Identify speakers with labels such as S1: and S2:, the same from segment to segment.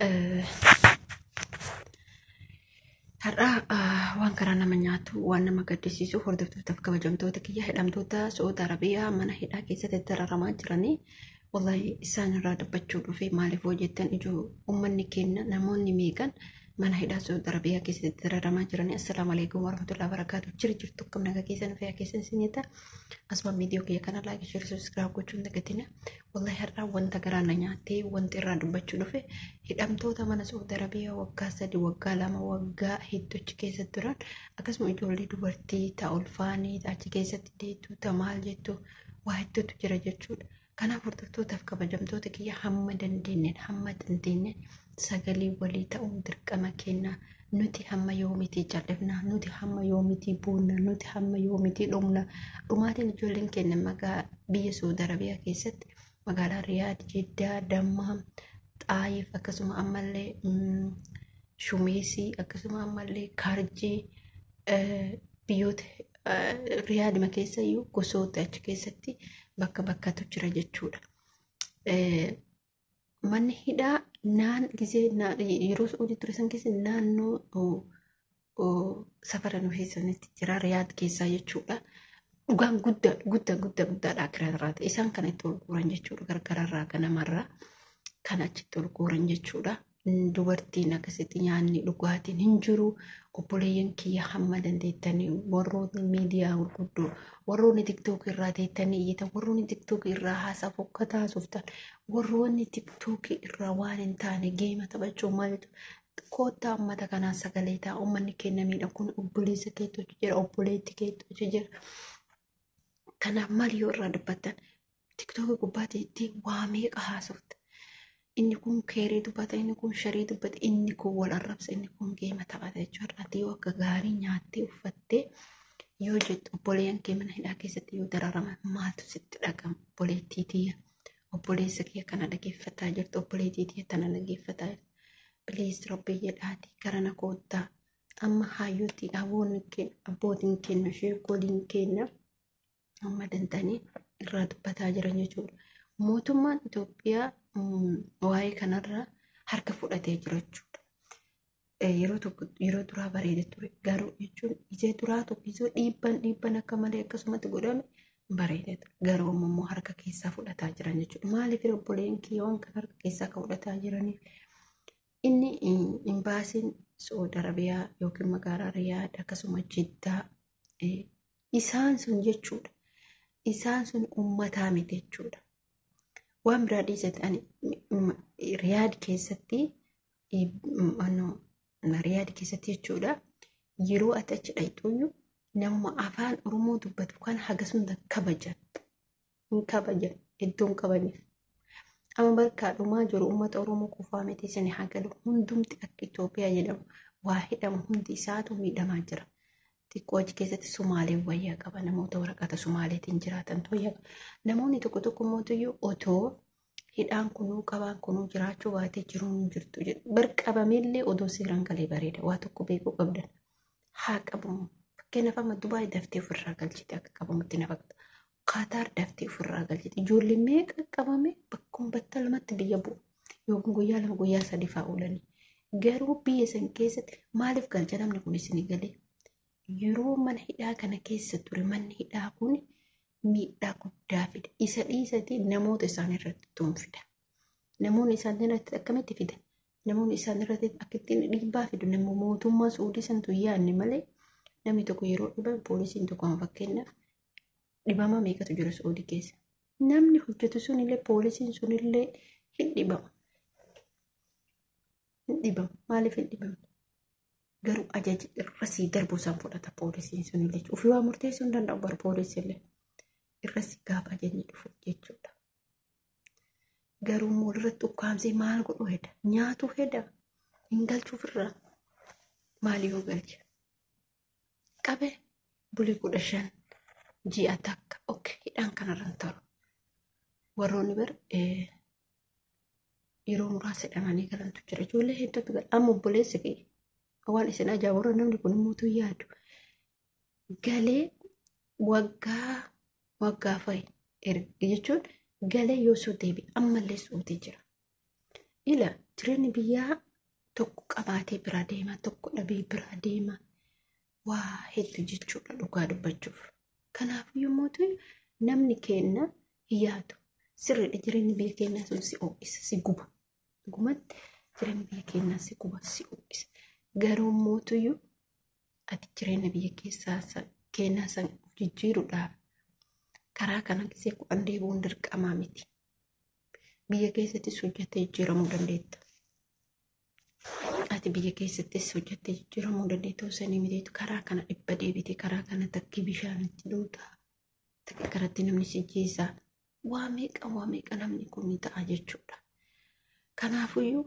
S1: Eh, Har'a waan karaa nama nyaatu waan nama gaddisiisu hordoftoota kabajamtoota kiyya hidhamtoota Saudi Arabiyaa mana hidhaa keessatti dararamaa jiranii wallahi isaan irraa dubbachuu dhufe maaliif hojjettan ijoo uummanni keenya namoonni meeqan mana hidhaa Saudi Arabiyaa keessatti dararamaa jiranii. Assalaamu alaykum warahmatullahi wabarakatuh. Jirtu akkam nagaa keessan fayyaa keessan sinita asbaan viidiyoo kiyya kana like share subscribe gochuun dagatina. Wallahi har'a wanta garaa na nyaatee wanti irraa dubbachuu dhufe hidhamtoota mana Saudi Arabiyaa waggaa 3 waggaa 2 waggaa hedduuchi keessatti turan akkasuma ijoollee dubartii ta'a ulfaanii achi keessatti deetu ta'a maal jettu waa hedduutu jira jechuudha. Kanaaf hordoftootaafi kabajamtoota kiyya hamma dandeenyeen sagalee walii ta'uun dirqama kenna. Nuti hamma yoomitii jal'ifna, nuti hamma yoomitii boonna, nuti hamma yoomitii dhumna. Dhumaatiin ijoolleen keenya biyya Saudi Arabiyaa keessatti magaalaa Riyaad, Jiddaa, Dammaam, Xaayif akkasuma ammallee Shumeesii akkasuma ammallee Kaarjii biyyoota Riyaadima keessa iyyuu gosoota achi keessatti bakka bakkatu jira jechuudha. Manni hidhaa yeroo Saudi turesan keessa naannoo safara nuufisanitti jira Riyaad keessaa jechuudha. Dhugaan guddaadha akiraarraati. Isaan kan itti ol guuran jechuudha. Gargararraa ganamarraa kan achitti ol guuran jechuudha. Dubartiin akkasitti nyaanni dhugaatiin hin jiru. Obboleeyyan kiyya hamma dandeettanii warroonni miidiyaa gurguddoo warroonni tiktook irraa teettanii iyyitan warroonni tiktook irraa haasaa fokkataa suftan warroonni tiktook irraa waan hin taane geema taphachuu maal koottaa uummata kanaa sagalee ta'a. Uummanni keenya miidha kun obboleessa keettootu jira obboleetti keettootu jira. Kanaaf maal yoo irraa dubbattan tiktook gubbaatti waa meeqa haasofta. Inni kun keerii dubbata, inni kun sharii dubbata, inni kun wal arrabsa, inni kun geema taphata jechuudha. Ati yoo akka gaarii nyaattee uffattee yoo jettu obboleeyyan kee mana hidhaa keessatti yoo dararaman maaltu sitti dhagama? Obboleettii tiyya, obboleessa kiyya kana dhageeffataa jirtu, obboleettii tiyya tana dhageeffataa jirtu. Bilees rabbii jedhaati garana koottaa amma hayyootti abbootiin keenya sheekoliin keenya amma dantanii irraa dubbataa jiran jechuudha. Mootummaan Itoophiyaa waa'ee kanarraa harka fudhatee jira jechuudha. Yeroo duraa bareeda ture garuu jechuun ijee duraa tokko ijoo dhiibban akka malee akkasumatti godhame bareeda ture. Garuu immoo harka keessaa fudhataa jiran jechuudha. Maaliif obboleen kiyyoon kan harka keessaa akka fudhataa jiraniif inni imbaasiin Saudi Arabiyaa yookiin magaalaa Riyaad akkasuma Jiddaa isaan sun jechuudha. Isaan sun uummataa miti jechuudha. Waan biraa dhiisatan Riyaad keessatti jechuudha. Yeroo ati achi dhayxuyyuu nama afaan Oromoo dubbatu kan hagasunda kabajan iddoon qabaniif. Amma barkaadhumaa jiru uummata Oromoo qofaa miti sani hagalu hundumti akka Itoophiyaa jedhamu waa hidhamu hundi isaatu miidhamaa jira. Xiqqoo achi keessatti Sumaaleen wayyaa qaba. Namoota waraqata Sumaaleetiin jiraatan toyyaa qaba. Namoonni tokko mootiyyuu otoo hidhaan kunuu qabaan kunuu jiraachuu baatee jiruun jirtu jedhu. Barqabameellee odoo seeraan galee bareeda. Waa tokko beekuu qabdan. Haa qabamu. Fakkeenyaaf amma Dubaay daftee ofirraa galchite akka qabamutti na fakkaata. Qaataar daftee ofirraa galchite. Ijoollee meeqa qabame bakkuma battalumatti biyya bu'u. Yookiin guyyaa 2 guyyaa 3 fa'aa oolanii. Garuu biyya san keessatti maaliif galcha namni kun isin galee? Yeroo mana hidhaa kana keessa ture manni hidhaa kun miidhaa guddaa fida. Isa dhiisati namoota isaan irratti tuunfida. Namoonni isaan irratti akkamitti fidan? Namoonni isaan irratti akkittiin dhiibbaa fidu. Nama mootummaa Suudii santu yaadne malee namni tokko yeroo dhibame poolisiin tokko fakkeenyaaf dhibama meeqatu jira Suudii keessa. Namni hojjetu sunillee poolisiin sunillee hin dhibama. Maaliif hin dhibamne? Garuu ajaji irrasii darbuu isaan fudhata poolisiin sunillee. Ofii waa murteessuu hin danda'u bara poolisiillee. Irrasii gaafa ajajni dhufu jechuudha. Garuu immoo irratti ukkaamsee maal godhu heda? Nyaatu heda? Hin galchuuf irraa maal yoo galcha? Qabee bulii 15 ji'a takka hidhaan kanarraan taru. Warroonni bar yeroo muraasa hidhamanii galantu jira. Ijoollee hedduutu gala. Amma obboleessi kee waan isin ajaa'ibu namni kun immoo yaadu galee waggaa fa'i jechuun galee yoo soo deebi ammallee suutee jira. Ila jireenyi biyyaa tokko qabaatee bira deema, tokko dhabee bira deema. Waa hedduu jechuudha dhugaa dubbachuuf. Kanaaf yommuu ta'u namni keenya hin yaadu. Sirriidha, jireenyi biyya keenyaa sun si ho'isa, si guba. Dhugumatti jireenyi biyya keenyaa si guba, si ho'isa. Garuu mootuyyuu ati jireenya biyya keenyaa san jijjiiruudhaaf karaa kana gisee ku'an deebi'uun dirqamaa miti. Biyya keessattis hojjettee jijjiiramuu dandeetta. Ati biyya keessattis hojjettee jijjiiramuu dandeetta osoo inni miteetu karaa kana dhibba deebite, karaa kana takkii bishaanitti dhuutaa, takka karatti namni si jeesaa, waa meeqa namni kun ni ta'a jechuudha. Kanaafuyyuu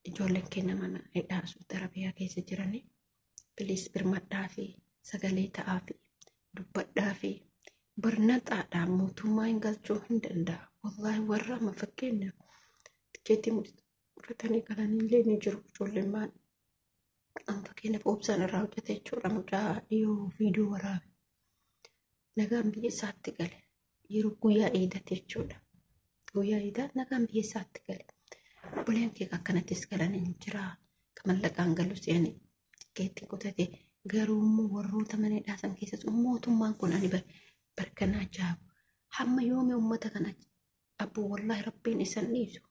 S1: ijoolleen keenya mana hidhaa Saawud Arabiyaa keessa jiranii bilis birmadhaa fi sagalee ta'aa fi dubbadhaa fi barnootaadhaan mootummaa hin galchuu hin danda'a. Wallaahi warra amma fakkeenya tikeetii fudhatanii galanii illee ni jiru ijoolleen maan. Amma fakkeenyaaf obsaan irraa hojjete jechuudha. Mucaa dhiyoo viidiyoo waraabe. Nagaan biyya isaatti gale. Yeroo guyyaa eedate jechuudha. Guyyaa eedaa nagaan biyya isaatti gale. Buleen kee akkanattis galanii jira. Mallaqaan galu seeni tikeetii kutate garuu immoo warroota mana hidhaa san keessatti mootummaan kun ani barkanaa jaabu. Hamma yoomii uummata kana abbuu wallaahi rabbiin isan dhiisu.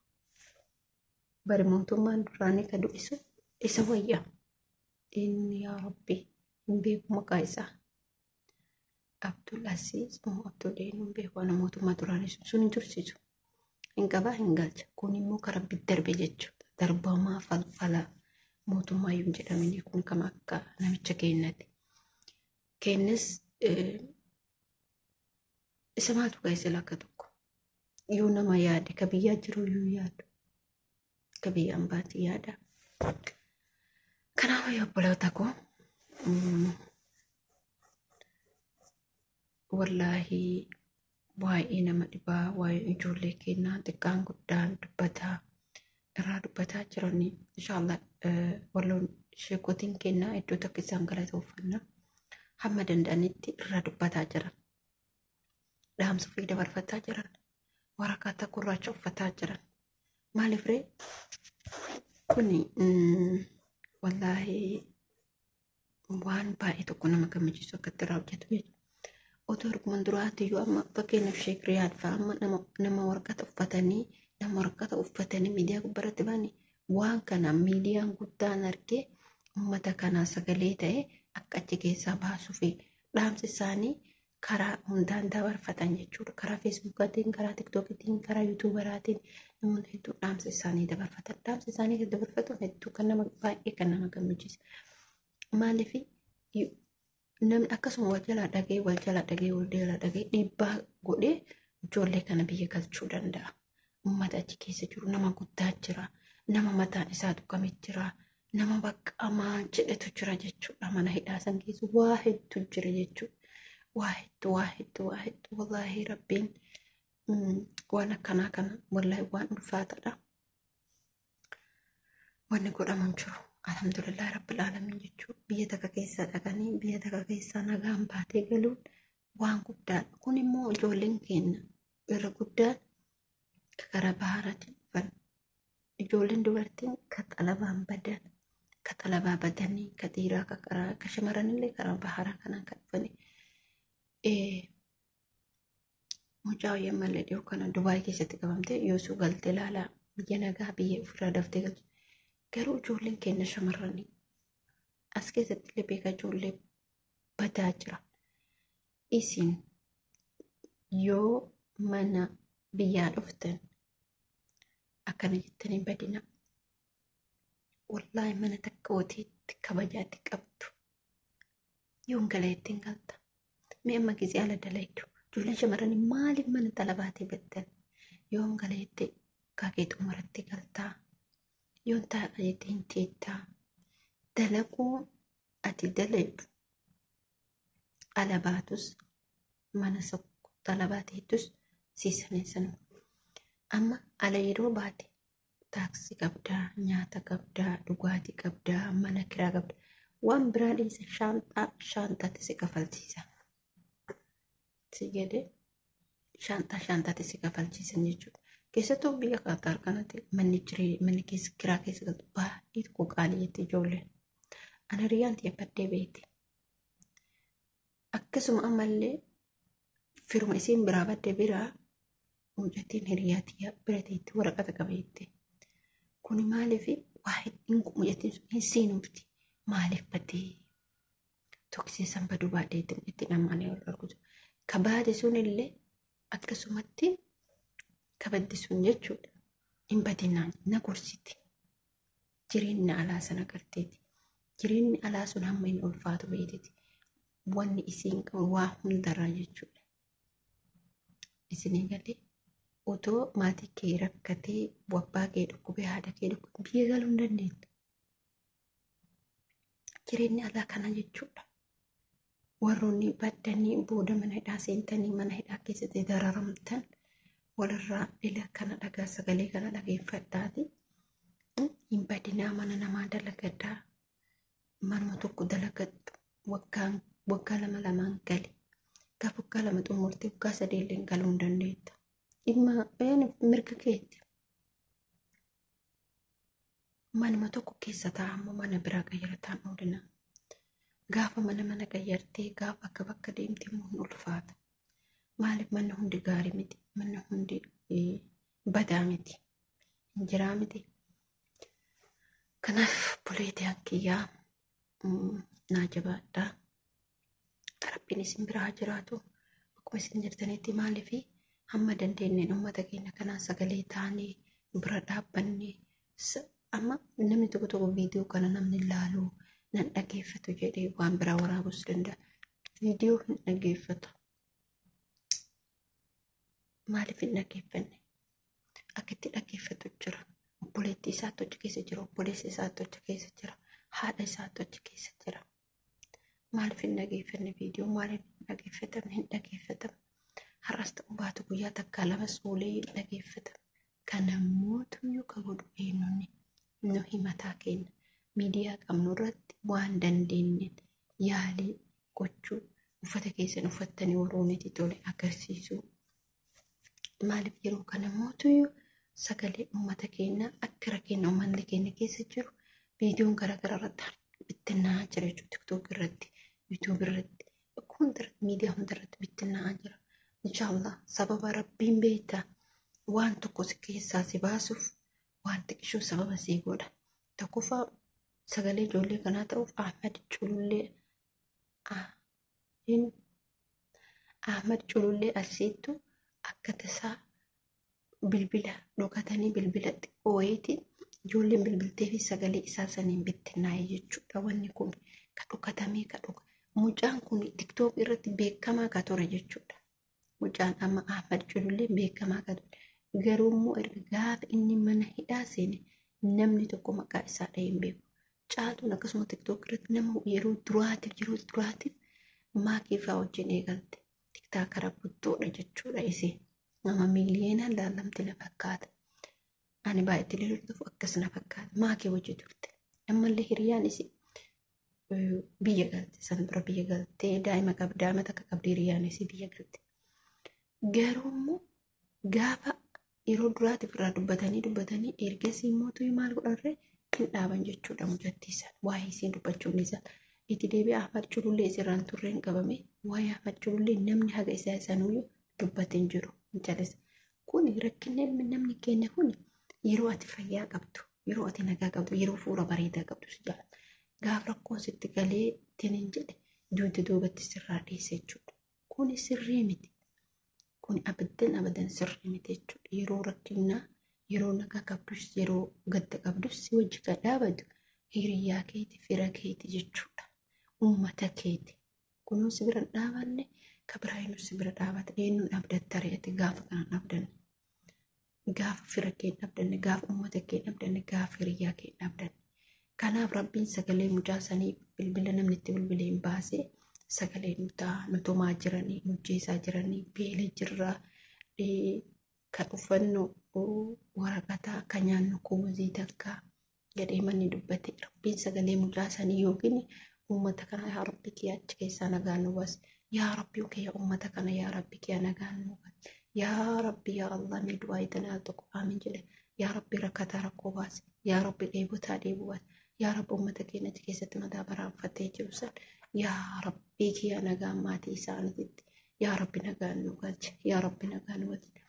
S1: Bari mootummaan duraanii ka du'isu isa wayya. Inni yaa rabbi hin beeku maqaa isaa. Abdul Aziz moo Abdul hin beeku ana mootummaa duraanii sun hin tursiisu. Hin qabaa hin galcha. Kun immoo karaa darbe jechuudha. Darbamaa falfala mootummaa yoo jedhamini kun kama akka namicha keenyatti. Keenyas isa maaltu gaa'isa lakka tokko. Yoo nama yaade ka biyyaa jiru yoo yaadu. Ka biyyaan baati yaada. Kanaaf yoo obboloota koo wallaahi waa'ee nama dhibaa, waa'ee ijoollee keenyaa xiqqaan guddaan dubbataa jiranii. Inshaallah walloon sheekotiin keenyaa iddoo takka isaan galatooffanna. Hamma danda'anitti irraa dubbataa jiran. Dhaamsa ofii dabarfataa jiran. Waraqaa gurraacha uffataa jiran. Maaliif ree? Kuni wallaahi waan baay'ee tokko nama gammachiisu akkatti irraa hojjetu jechuudha. Otoo arguman duraatiyyuu amma fakkeenyaaf Sheek Riyaad fa'a amma nama waraqata uffatanii miidiyaa gubbaratti ba'anii waan kana miidiyaan guddaan argee uummata kanaa sagalee ta'e akka achi keessaa baasuu fi dhaamsi isaanii karaa hundaan dabarfatan jechuudha. Karaa feesbuukaatiin, karaa tiktookiitiin, karaa yuutuubaraatiin namoonni hedduu dhaamsa isaanii dabarfatan. Dhaamsa isaanii dabarfatan hedduu kan nama baay'ee kan nama gammachiisa. Maaliif namni akkasuma wal jalaa dhagee dhiibbaa godhee ijoollee kana biyya galchuu danda'a. Uummata achi keessa jiru nama guddaa jira. Nama mataan isaa tuqamee jira. Nama baqqamaa jedhetu jira jechuudha. Mana hidhaa san keessa waa hedduu jira jechuudha. Waa hedduu wallaahi rabbiin waan akkanaa kana wallaahi waan ulfaataadha. Wanni godhamu hin jiru. Alhamdulillah rabbil alamin jechuudha. Biyya takka keessa dhaqanii biyya takka keessa nagaan baatee galuun waan guddaadha. Kun immoo ijoolleen keenya irra guddaan karaa baharaatiin dhufan. Ijoolleen dubartiin ka xalabaan badan, ka xalabaa badanii, ka dhiiraa ka shamarranillee karaa baharaa kanaan kan dhufani. Mucaa wayyaa mallee dhiyoo kana Dubaay keessatti qabamte yoosuu galtee ilaalaa biyya nagaa biyya ofirraa daftee galchu. Garuu ijoolleen keenya shamarranii as keessatti illee beekaa ijoollee badaa jira. Isin yoo mana biyyaa dhuftan akkana jettanii badina. Wallaahi mana takka hoteetti kabajaatti qabdu. Yoon galeettiin galta. Mee amma gisee ala dalaydu. Ijoolleen shamarranii maaliif mana xalabaatee battan? Yoon galeetti kaakee xumuratti galtaa. Yoon taa'eetiin teettaa. Dalaguu ati dalaydu. Alabaatus mana sokko xalabaateetus siisanii sana. Amma ala yeroo baate taaksii qabdaa, nyaata qabdaa, dhugaatii qabdaa, mana kiraa qabdaa. Waan biraa dhiisa shaanxaatti si kafalchiisa. Si jedhee shaanxaatti si kafalchiisan jechuudha. Keessattuu biyya Qaataar kanatti manni keessa kiraa keessa galtu baay'ee tokko qaaliyyatti ijoolleen. Ana hiriyyaan xiyyeeffadhee beekti. Akkasuma ammallee firuma isiin biraa badde biraa mucattiin hiriyaa xiyyaa bira teetti waraqata qabeetti. Kuni maaliif waa'ee mucattiin sun hin seenuufti maaliif baddee toksiisan baduu baadheetti itti dhammaanee ol argutu. Kabaade sun illee akkasumatti kabaddi sun jechuudha. Hin badinaan na gorsiti. Jireenyi alaa sana garteeti. Jireenyi alaa sun hamma hin ulfaatu beekti. Wanni isiin qabu waa hundarraa jechuudha. Isinii galee otoo maatii kee rakkatee abbaa kee dhukkubee haadha kee dhukkubee biyya galuu hin dandeenye. Jireenyi alaa kana jechuudha. Warroonni baddanii booda mana hidhaa seentanii mana hidhaa keessatti dararamtan walirraa ila kana dhagaa sagalee kana dhageeffadhaati. Hin badinaa mana namaa dalagadhaa. Manuma tokko dalagadhu waggaa lamaan gali. Gaafa waggaa 2 xumurtee waggaa 3 illee galuu hin dandeetta. Dhimma mirga keetti. Manuma tokko keessa taa'amu mana biraa qayyarataan oolina. Gaafa mana qayyartee gaafa akka bakka deemtee immoo ulfaata. Maaliif manni hundi gaarii miti? Manni hundi badaa miti. Injiraa miti. Kanaaf buleetii hankiyyaa naa jabaadhaa. Rabbiin isin biraa jiraatu. Akkuma isin jirtanitti maaliif hamma dandeenyeen uummata keenya kanaan sagalee taanee bira dhaabbannee amma namni tokko viidiyoo kana namni ilaaluu nan dhageeffatu jedhee waan biraa waraabus danda'a. Viidiyoo hin dhageeffatu. Maaliif hin dhageeffanne? Akka itti dhageeffatu jira. Obboleettii isaatti hojii keessa jira. Obboleessi isaatti hojii keessa jira. Haadha isaatti hojii keessa jira. Maaliif hin dhageeffanne viidiyoo? Maaliif hin dhageeffatamne? Hin dhageeffatamu. Har'as ta'uu baatu guyyaa takkaa 2 oolee hin dhageeffatamu. Kana mootummaa ka godhu eenyuuni? Nu himataa keenya. Miidiyaa qabnu irratti waan dandeenyeen yaalii gochuu uffata keessan uffattanii warrooniti tole agarsiisuu. Maaliif yeroo kana mootummaa sagalee uummata keenya akka rakkinna uummanni keenya keessa jiru viidiyoon garaagaraa irratti bittinnaa jira jechuudha. TikTok irratti, YouTube irratti, miidiyaa hundarratti bittinnaa jira. Inshaallah sababa rabbiin beektaa waan tokko si keessaa si baasuuf waan xiqqishuu sababa si godha. Tokkoffaa sagalee ijoollee kanaa ta'uuf Ahmad Culullee Alsiittu akka tasaa bilbila dhokatanii bilbila xiqqoo wayiitiin ijoolleen bilbiltee fi sagalee isaa saniin bittinnaa'e jechuudha. Wanni kun ka dhokatamee mucaan kun TikTok irratti beekamaa ka ture jechuudha. Mucaan amma Ahmad Culullee beekamaa ka ture. Garuu immoo gaafa inni mana hidhaa seene namni tokko maqaa isaa dhahee hin beeku. Caaltuun akkasuma TikTok irratti nama yeroo duraatiif maakiifaa wajjin eegalte. TikTok rabbuttoodha jechuudha isee. Nama miiliyoonaan laallamte na fakkaata. Ani baay'eetti leelluuf akkas na fakkaata. Maakii wajjin turte. Ammallee hiriyaan isii biyya galte. San dura biyya galtee daa'ima qabdaa mata akka qabdii hiriyaan isii biyya galte. Garuu immoo gaafa yeroo duraatiif irraa dubbatanii ergasii mootummaa maal godharree hin dhaaban jechuudha mucattiisan. Waa'ee isiin dubbachuun isaa. Itti deebi'ee Ahmad Culullee isirraan turreen qabame. Waa'ee Ahmad Culullee namni haga isaa isanuyyuu dubbateen jiru. Kun rakkinni ilmi namni keenya kun yeroo ati fayyaa qabdu, yeroo ati nagaa qabdu, yeroo fuula bareedaa qabdu si jaalata. Gaafa rakkoon sitti galee tiniin jedhe duuti duubatti sirraa dhiyeessa jechuudha. Kun sirrii miti. Kun abadan sirrii miti jechuudha. Yeroo rakkinaa, yeroo nagaa qabdus, yeroo gadda qabdus si wajji kan dhaabatu hiriyaa keeti, fira keeti jechuudha. Uummata keeti. Kunuunsi bira dhaabanne kabiraayinu si bira dhaabata. Eenyuun abdattare ati gaafa kana dhabdanne. Gaafa fira kee dhabdanne, gaafa uummata kee dhabdanne, gaafa hiriyaa kee dhabdanne. Kanaaf rabbiin sagalee mucaa sanii bilbila namni itti bilbilee hin baasee sagalee nutumaa jiranii, nujjeessaa jiranii, beelee jirraa, kan uffannu waraqataa, kan nyaannu kumusii takkaa jedhee manni dubbate. Rabbiin sagalee mucaa sanii yookiin uummata kana yaa rabbi kiyya achi keessaa nagaan nu baas. Yaa rabbi kiyya uummata kana yaa rabbi kiyya nagaan nu baas. yaa rabbi yaa Allah ni du'aa itanaa tokko aamin jedhe yaa rabbi rakkataa rakkoo baase yaa rabbi dheebotaa dheebuu baase yaa rabbi uummata keenyatti keessatti mataa baraanfattee jiru san yaa rabbii kiyya nagaa maatii isaaniitti yaa rabbi nagaa nu galche yaa rabbi nagaa nu galche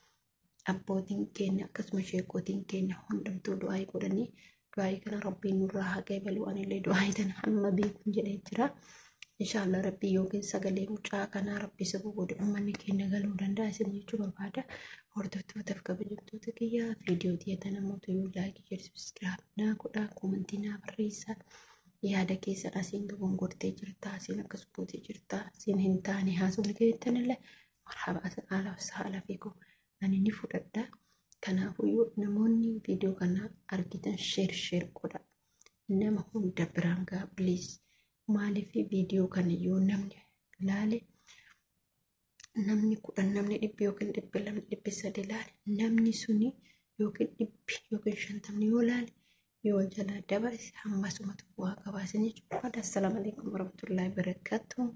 S1: abbootiin keenya akkasuma sheekotiin keenya hundumtuu du'aa godhanii du'aa kana rabbiin nurraa haqee baluu anillee du'aa tana hamma beekun jedhee jira. Inshallah rabbi yookiin sagalee mucaa kanaa rabbi isa godhe uummanni keenya galuu danda'a isin jechuu barbaada. Hordoftootaaf kabajamtoota kiyyaa viidiyoo tiyata namoota yoo laayikii jedhu subscribe naa godhaa koomentii naa barreessaa. Yaada keessan asiin dogongortee jirta asiin akkas gootee jirta asiin hin taane haasofni keessanillee marhaba ala saala fiikum ani ni fudhadha. Kanaafuu namoonni viidiyoo kana argitan sheer godha nama hunda biraan gaa please. Maaliif viidiyoo kana yoo namni ilaale namni 10 namni 100 yookiin 200 namni 300 ilaale namni suni yookiin 100 yookiin 50 yoo ilaale yoo jala dabarse hammasumatu bu'aa qabaasanii jechuudha. Assalaamu alaykum warahmatullahi wabarakatuh.